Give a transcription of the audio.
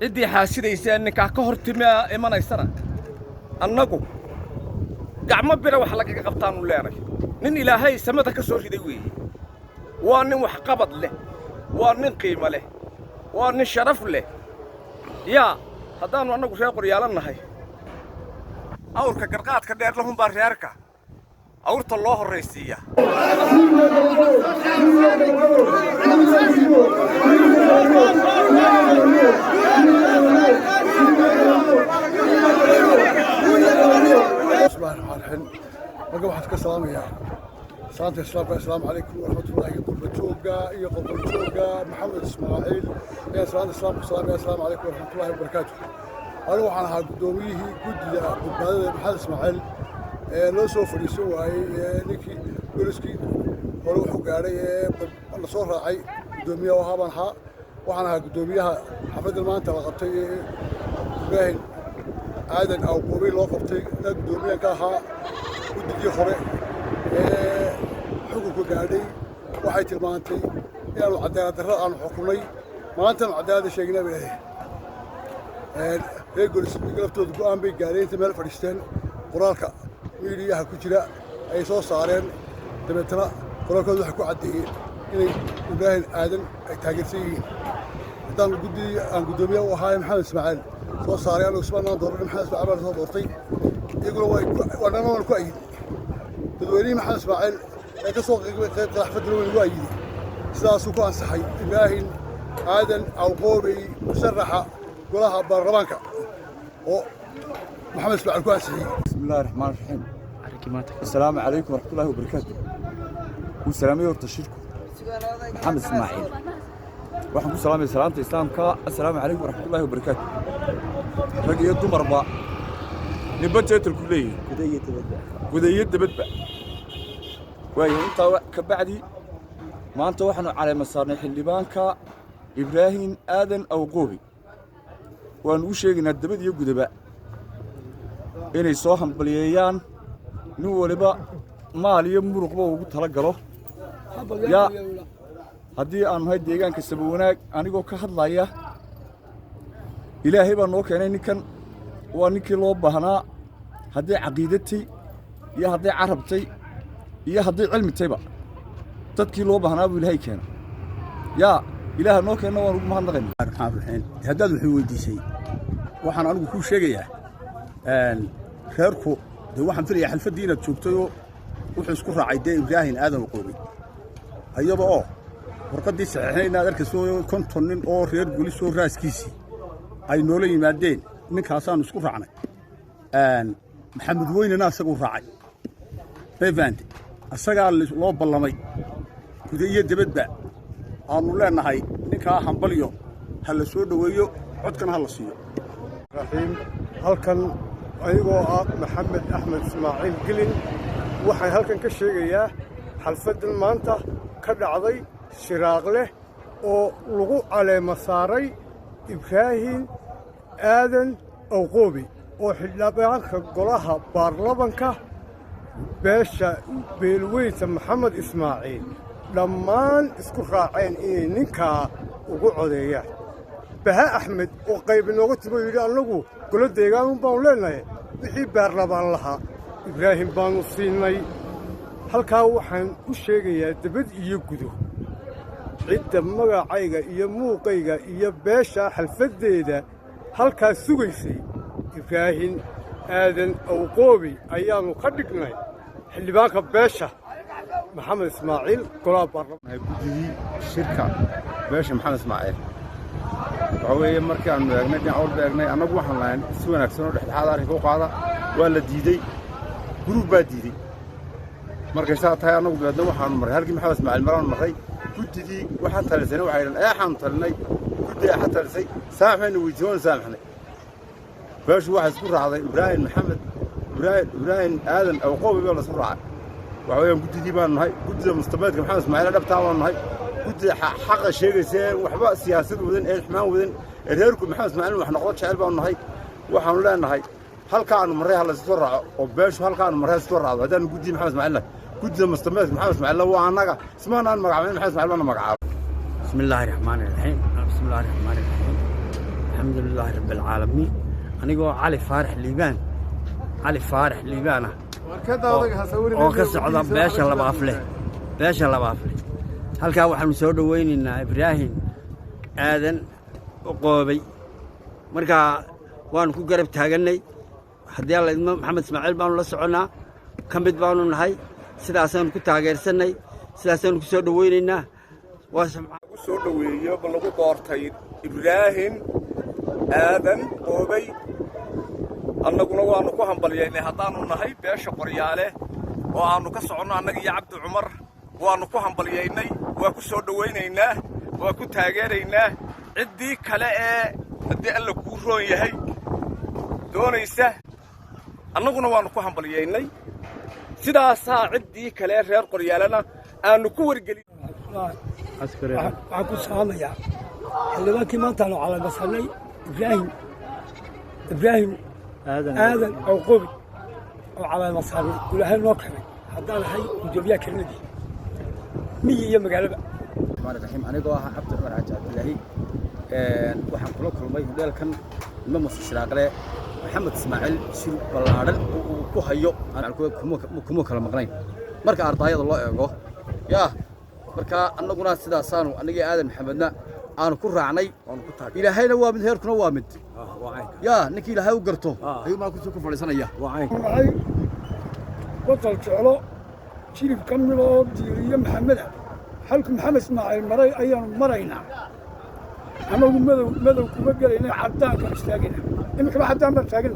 ciddii xaasidaysa ninkaa ka hor imanaysana annagu gacmo bira wax lagaga qabtaanu leenay nin ilaahay samada ka soo riday weeye waa nin wax qabad leh waa nin qiimo leh waa nin sharaf leh yaa haddaannu annagu reer qoryaalan nahay awrka garqaadka dheer lahun baa reerka awrta loo horraysiiya marka waxaan ka salaamayaa salaanta islaamka assalaamu calaykum waraxmatullaahi qurbatooga iyo qolqoltooga maxamed ismaaciil ayaa salaanta islaamka salaamaya assalaamu calaykum waraxmatullaahi wabarakaatu anigu waxaan ahaa guddoomiyihii guddida badbaadada maxamed ismaaciil ee loo soo fadhiisan waayey ninkii booliskii hore wuxuu gaadhay ee la soo raacay guddoomiyaha ahaa baan ahaa waxaan ahaa guddoomiyaha xafladda maanta la qabtay ee ibraahim aadan awqoobi loo qabtay ina guddoomiyahan ka ahaa guddigii hore ee xukunka gaadhay waxay tilmaantay inaanu cadaalad darro aanu xukunay maantanu cadaaladda sheegnaa bay leedahay reer golisbiga laftooda go'aan bay gaadheen inta meel fadhiisteen qoraalka miidiyaha ku jira ay soo saareen dabeetana qoraalkooda waxay ku caddeeyeen inay ibraahim aadan ay taageersan yihiin haddaan aan guddoomiye u ahaay maxamed ismaaciil soo saaray anigu isbaanaan dooran maxamed ismaaciil baan soo doortay iyaguna waa dhanaan ku ayidi dadweynihii maxamed ismaaciil ee ka soo qayb xafladana waynu ku ayidi sidaasuu ku ansaxay ibraahim aadan awqoobey musharaxa golaha baarlamaanka oo محمد اسماعيل كواسي بسم الله الرحمن الرحيم السلام عليكم ورحمة الله وبركاته والسلام ورتشيركم محمد اسماعيل waxaan ku salaamay salaanta islaamka assalaamu calaykum waraxmatullaahi wabarakaatu rag iyo dumarba nibajeetal ku leeyahay gudayad dabadba waayo intaa ka bacdi maanta waxaanu caleema saarnay xildhibaanka ibraahim aadan awqoobi waan u sheegaynaa dabad iyo gudaba inay soo hambaliyeeyaan nin waliba maal iyo muruqba ugu tala galo yaa haddii aan nahay deegaanka sabawanaag anigoo ka hadlaya ilaahay baa noo keenay ninkan waa ninkii loo baahnaa hadday caqiidatay iyo hadday carabtay iyo hadday cilmitayba dadkii loo baahnaa buu ilaahay keenay yaa ilaaha noo keenna waan ugu mahadnaqaynaa haddaad wuxuu weydiisay waxaan anigu kuu sheegayaa reerku dee waxaan filayaa xalfaddii inaad joogtayoo wuxuu isku raacay dee ibraahim aadan awqoobi iyada oo warqaddii saxiixnayna aad arkayso 50 nin oo reer gulisoo raaskiisii ay noola yimaadeen ninkaasaanu isku raacnay maxamed weynena isaguu raacay bayfande isagaa loo ballamay guda iyo debadba aanu leenahay ninkaa hambalyo ha la soo dhoweeyo codkana ha la siiyo halkan ayagoo ah maxamed axmed ismaaciil gelin waxaan halkan ka sheegayaa xalfaddan maanta ka dhacday shiraaq leh oo lagu caleema saaray ibraahim aadan awqoobi oo xildhibaanka golaha baarlamanka beesha beelweynta maxamed ismaaciil dhammaan isku raaceen inay ninkaa ugu codeeyaan baha axmed oo qayb inooga timo yidhi annagu golo deegaanun baanu leenahay wixii baarlamaan lahaa ibraahim baannu siinay halkaa waxaan u sheegayaa debad iyo gudo cidda magacayga iyo muuqayga iyo beesha xalfaddeeda halkaa sugaysay ibraahim aadan awqoobi ayaannu ka dhignay xildhibaanka beesha maxamed ismaaciil golaha baarlamaanka gudigii shirka beesha maxamed ismaaciil waxa weeye markii aanu eegnay dhinac walba eegnay annagu waxaan lahayn si wanaagsan oo dhexdhexaad arrinka u qaada waa la diidey guruub baa diidey markay saa tahay annagu dabeedna waxaanu marray halkii maxamed ismaaciil maraanu marray guddigii waxaan talisayna waxay idhan eexaanu talinay guddi eexa talisay saamaxayna weydiisay waanu saamaxnay beeshu waxay isku raacday ibraahim aadan awqoobi baa laisku raacay waxa weeyaan guddigii baanu nahay guddida mustameedka maxamed ismaaciil dhabtaa baanu nahay guddida xaqa sheegaysa waxba siyaasad wadan ee xumaan wadan ee reerku maxamed ismaaciil wax noqdo jecel baanu nahay waxaanu leenahay halkaanu marray hala isku raaco oo beeshu halkaanu marray isku raacdo haddaanu guddii maxamed ismaaciil nahay guddida mustameedka maxamed ismaaciil waa annaga ismaanaan magacaabin maxamed ismaaciil baana magacaabo بسم الله الرحمن الرحيم الحمد لله رب العالمين أنا علي فارح ليبان oo ka socda beesha laba afle halkaa waxaanu soo dhawaynaynaa Ibraahim aadan qoobay marka waan ku garab taaganay haddii alla idmo maxamed ismaaciil baanu la soconaa ka mid baanu nahay sidaasaan ku taageersanay sidaasaan ku soo dhawaynaynaa ku soo dhaweeyo lagu doortay Ibraahim aadan qoobay annaguna waanu ku hambalyeynay haddaanu nahay beesha qoryaale oo aanu ka soconno annaga iyo cabdi cumar waanu ku hambalyeynay waa ku soo dhawaynaynaa waa ku taageeraynaa ciddii kale ee haddii alla kuu roon yahay doonaysa annaguna waanu ku hambalyeynay sidaasaa ciddii kale reer qoryaalena aanu ku wargelin waxaan ku salaamayaa xildhibaankii maantaanu calaamasanay ibraahim aadan oo qobi oo calaamasanay ilaahay noo keenay haddaan ahay gudoomiyaha kelmadii miyi iyo magaalaba الرحمن الرحيم أنا جواها عبد الرحمن عجاب الله وحن كل ما يقول كان ما مستشرقله محمد إسماعيل شو بلارن وكهيو أنا كم كلام مقنعين مركا أرضايا الله يجوا يا مركا أنا قلنا سيدا صانو أنا جي آدم محمدنا أنا كل عني إلى هاي نوامد هير كنا وامد يا نكى إلى هاي وقرته أيوة ما كنت أشوف فلسطين يا معي وصلت على شيء كملوا ديرية محمد حلك محمد إسماعيل مري أيام مرينا أنا ماذا كم قال إن عدان كان يشتاقنا إنك ما عدان ما يشتاقنا